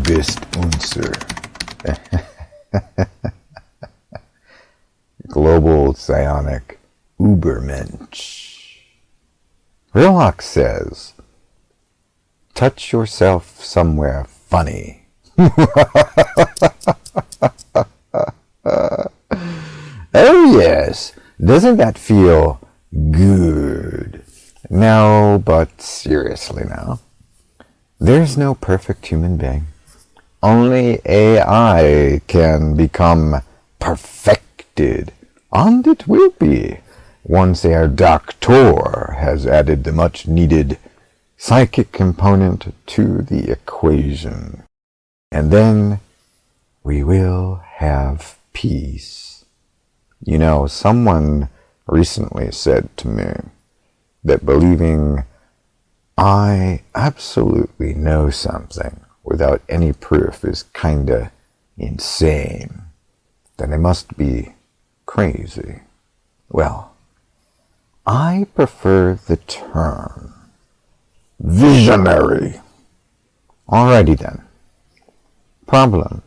bist unser global psionic Ubermensch. Vrilock says, touch yourself somewhere funny. Oh yes, doesn't that feel good? No, but seriously now, there's no perfect human being. Only AI can become perfected, and it will be once Herr Doktor has added the much needed psychic component to the equation. And then we will have peace. You know, someone recently said to me that believing I absolutely know something without any proof is kinda insane. Then I must be crazy. Well, I prefer the term visionary. Alrighty then. Problem.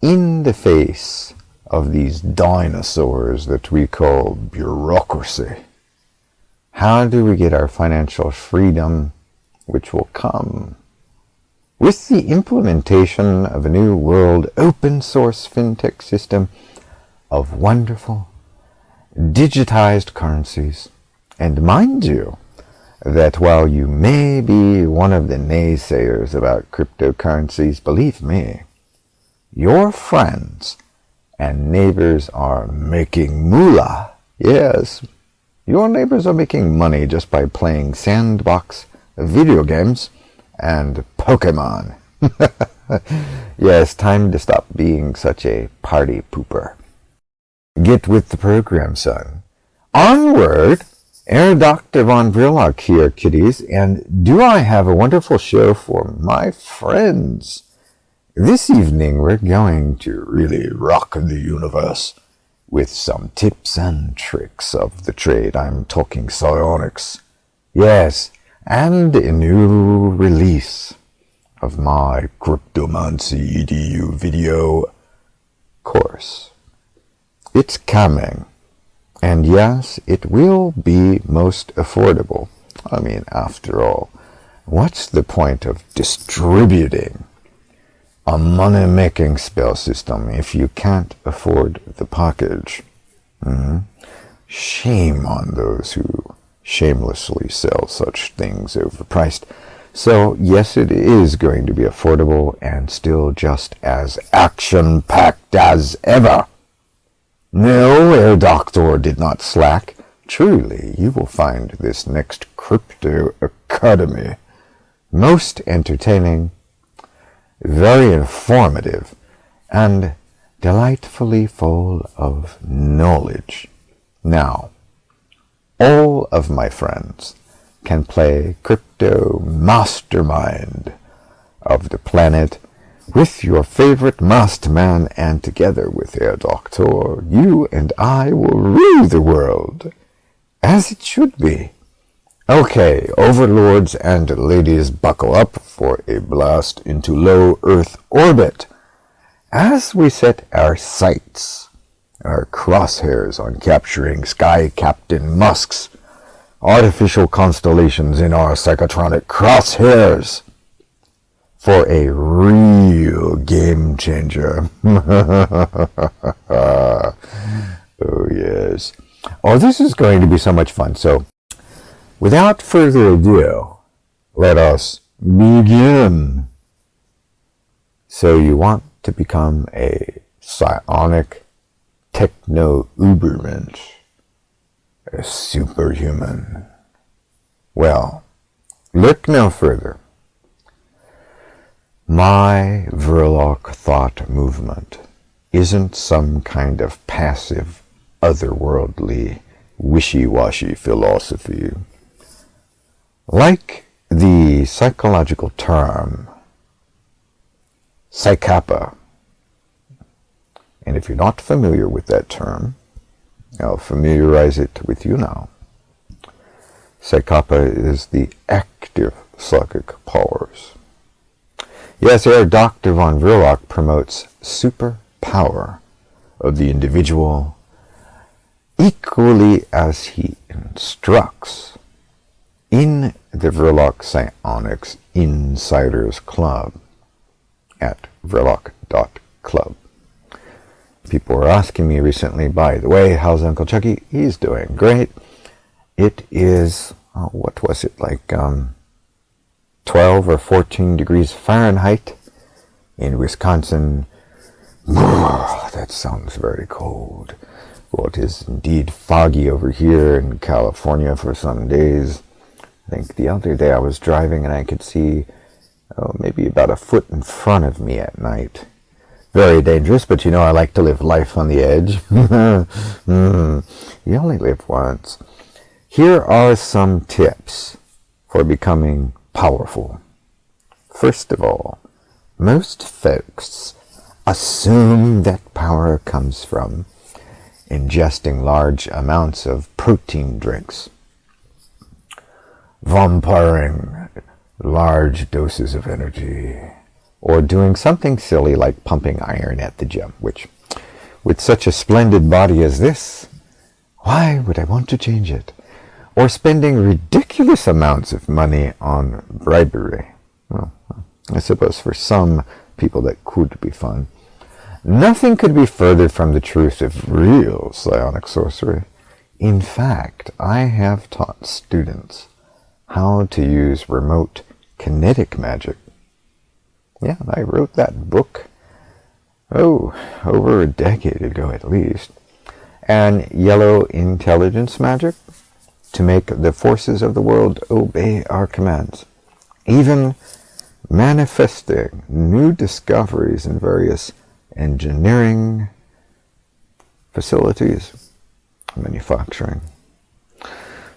In the face of these dinosaurs that we call bureaucracy, how do we get our financial freedom, which will come with the implementation of a new world open source fintech system of wonderful digitized currencies? And mind you, that while you may be one of the naysayers about cryptocurrencies, believe me, your friends and neighbors are making moolah. Yes, your neighbors are making money just by playing sandbox video games and Pokemon. Yes, time to stop being such a party pooper. Get with the program, son. Onward! Herr Dr. von Vrilock here, kiddies, and do I have a wonderful show for my friends. This evening we're going to really rock the universe with some tips and tricks of the trade. I'm talking psionics. Yes, and a new release of my Cryptomancy EDU video course. It's coming. And yes, it will be most affordable. I mean, after all, what's the point of distributing a money-making spell system if you can't afford the package? Shame on those who shamelessly sell such things overpriced. So, yes, it is going to be affordable and still just as action-packed as ever. No, Herr Doktor did not slack. Truly, you will find this next Crypto Academy most entertaining, very informative, and delightfully full of knowledge. Now, all of my friends can play Crypto Mastermind of the planet with your favorite masked man, and together with Herr Doktor, you and I will rule the world, as it should be. Okay, overlords and ladies, buckle up for a blast into low Earth orbit, as we set our sights, our crosshairs on capturing Sky Captain Musk's artificial constellations in our psychotronic crosshairs, for a real game changer. Oh yes. Oh, this is going to be so much fun. So, without further ado, let us begin. So you want to become a psionic techno-Ubermensch, a superhuman. Well, look no further. My Vrilock thought movement isn't some kind of passive, otherworldly, wishy-washy philosophy. Like the psychological term psychapa, and if you're not familiar with that term, I'll familiarize it with you now. Psychapa is the active psychic powers. Yes, Herr Dr. von Vrilock promotes superpower of the individual equally as he instructs in the Vrilock Psionics Insiders Club at vrilock.club. People were asking me recently, by the way, how's Uncle Chucky? He's doing great. It is, what was it, like 12 or 14 degrees Fahrenheit in Wisconsin. That sounds very cold. Well, it is indeed foggy over here in California for some days. I think the other day I was driving and I could see maybe about a foot in front of me at night. Very dangerous, but you know I like to live life on the edge. You only live once. Here are some tips for becoming powerful. First of all, most folks assume that power comes from ingesting large amounts of protein drinks, vampiring large doses of energy, or doing something silly like pumping iron at the gym, which, with such a splendid body as this, why would I want to change it? Or spending ridiculous amounts of money on bribery. Well, I suppose for some people that could be fun. Nothing could be further from the truth of real psionic sorcery. In fact, I have taught students how to use remote kinetic magic. Yeah, I wrote that book, over a decade ago at least. And yellow intelligence magic, to make the forces of the world obey our commands. Even manifesting new discoveries in various engineering facilities, manufacturing,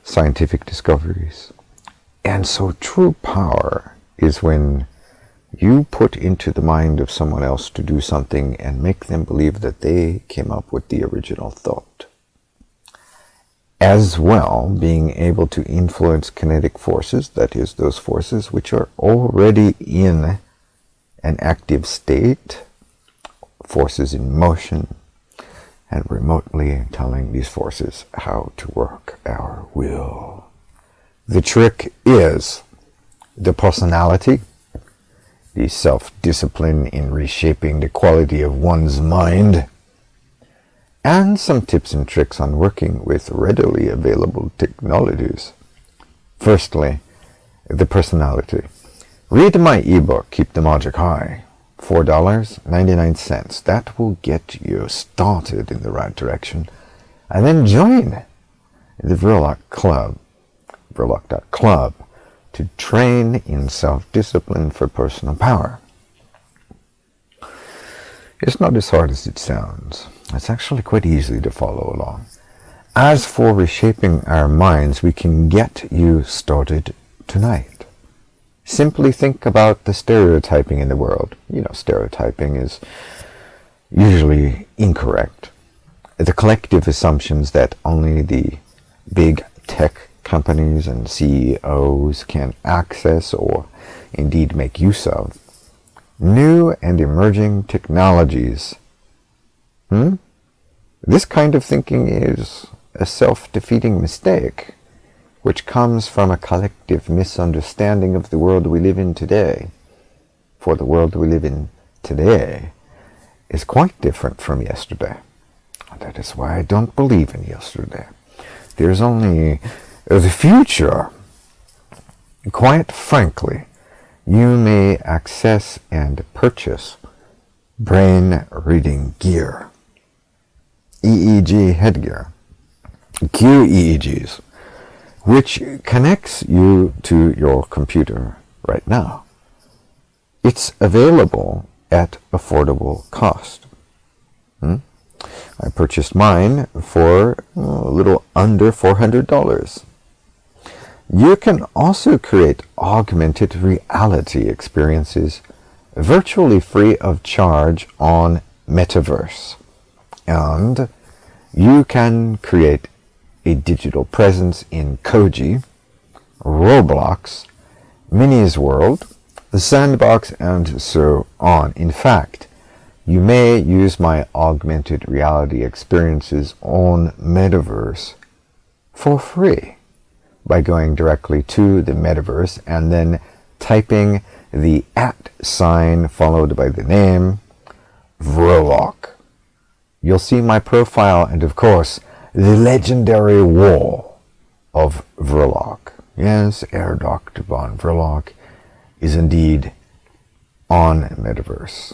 scientific discoveries. And so true power is when you put into the mind of someone else to do something and make them believe that they came up with the original thought. As well, being able to influence kinetic forces, that is, those forces which are already in an active state, forces in motion, and remotely telling these forces how to work our will. The trick is the personality, the self-discipline in reshaping the quality of one's mind, and some tips and tricks on working with readily available technologies. Firstly, the personality. Read my ebook, Keep the Magic High, $4.99. That will get you started in the right direction. And then join the Vrilock Club, vrilock.club, to train in self-discipline for personal power. It's not as hard as it sounds. It's actually quite easy to follow along. As for reshaping our minds, we can get you started tonight. Simply think about the stereotyping in the world. You know, stereotyping is usually incorrect. The collective assumptions that only the big tech companies and CEOs can access or indeed make use of. New and emerging technologies. This kind of thinking is a self-defeating mistake, which comes from a collective misunderstanding of the world we live in today. For the world we live in today is quite different from yesterday. That is why I don't believe in yesterday. There's only the future. Quite frankly, you may access and purchase brain reading gear, EEG headgear, QEEGs, which connects you to your computer right now. It's available at affordable cost. I purchased mine for a little under $400. You can also create augmented reality experiences virtually free of charge on Metaverse. And you can create a digital presence in Koji, Roblox, Minnie's World, the sandbox, and so on. In fact, you may use my augmented reality experiences on Metaverse for free by going directly to the Metaverse and then typing the @ followed by the name Vrilock. You'll see my profile and, of course, the legendary wall of Vrilock. Yes, Herr Dr. von Vrilock is indeed on Metaverse.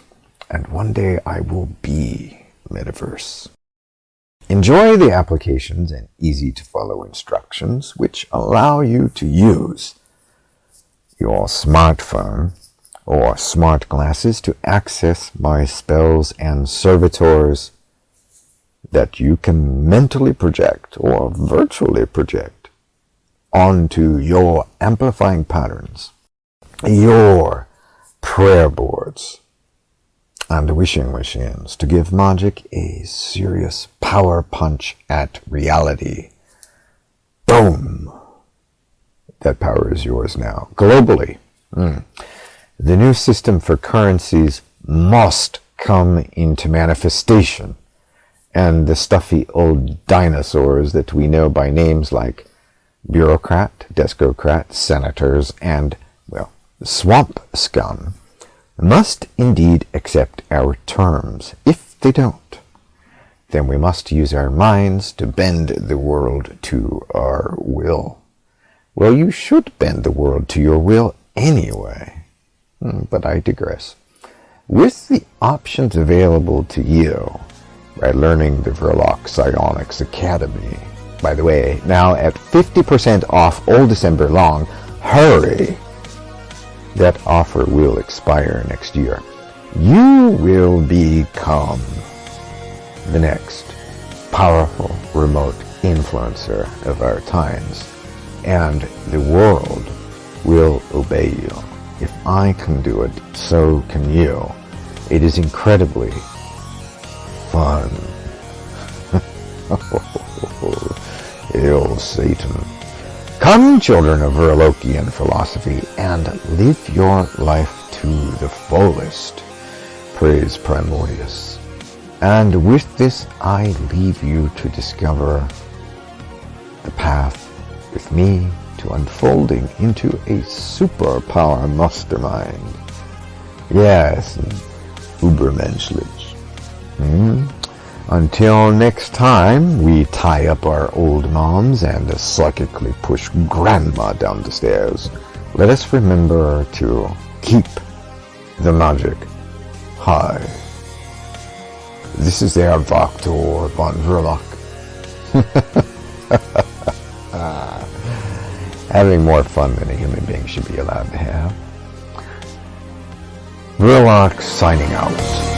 And one day I will be Metaverse. Enjoy the applications and easy-to-follow instructions which allow you to use your smartphone or smart glasses to access my spells and servitors that you can mentally project or virtually project onto your amplifying patterns, your prayer boards, and wishing machines to give magic a serious power punch at reality. Boom! That power is yours now, globally. The new system for currencies must come into manifestation, and the stuffy old dinosaurs that we know by names like bureaucrat, deskocrats, senators, and, well, swamp scum must indeed accept our terms. If they don't, then we must use our minds to bend the world to our will. Well, you should bend the world to your will anyway. But I digress. With the options available to you by learning the Vrilock Psionics Academy, by the way, now at 50% off all December long, hurry! That offer will expire next year. You will become the next powerful remote influencer of our times, and the world will obey you. If I can do it, so can you. It is incredibly fun. Hail Satan. Come, children of Vrilockian philosophy, and live your life to the fullest. Praise Primordius. And with this, I leave you to discover the path with me to unfolding into a superpower mastermind. Yes, Ubermensch. Until next time, we tie up our old moms and psychically push grandma down the stairs. Let us remember to keep the magic high. This is Herr Doktor von Vrilock. Having more fun than a human being should be allowed to have. Vrilock signing out.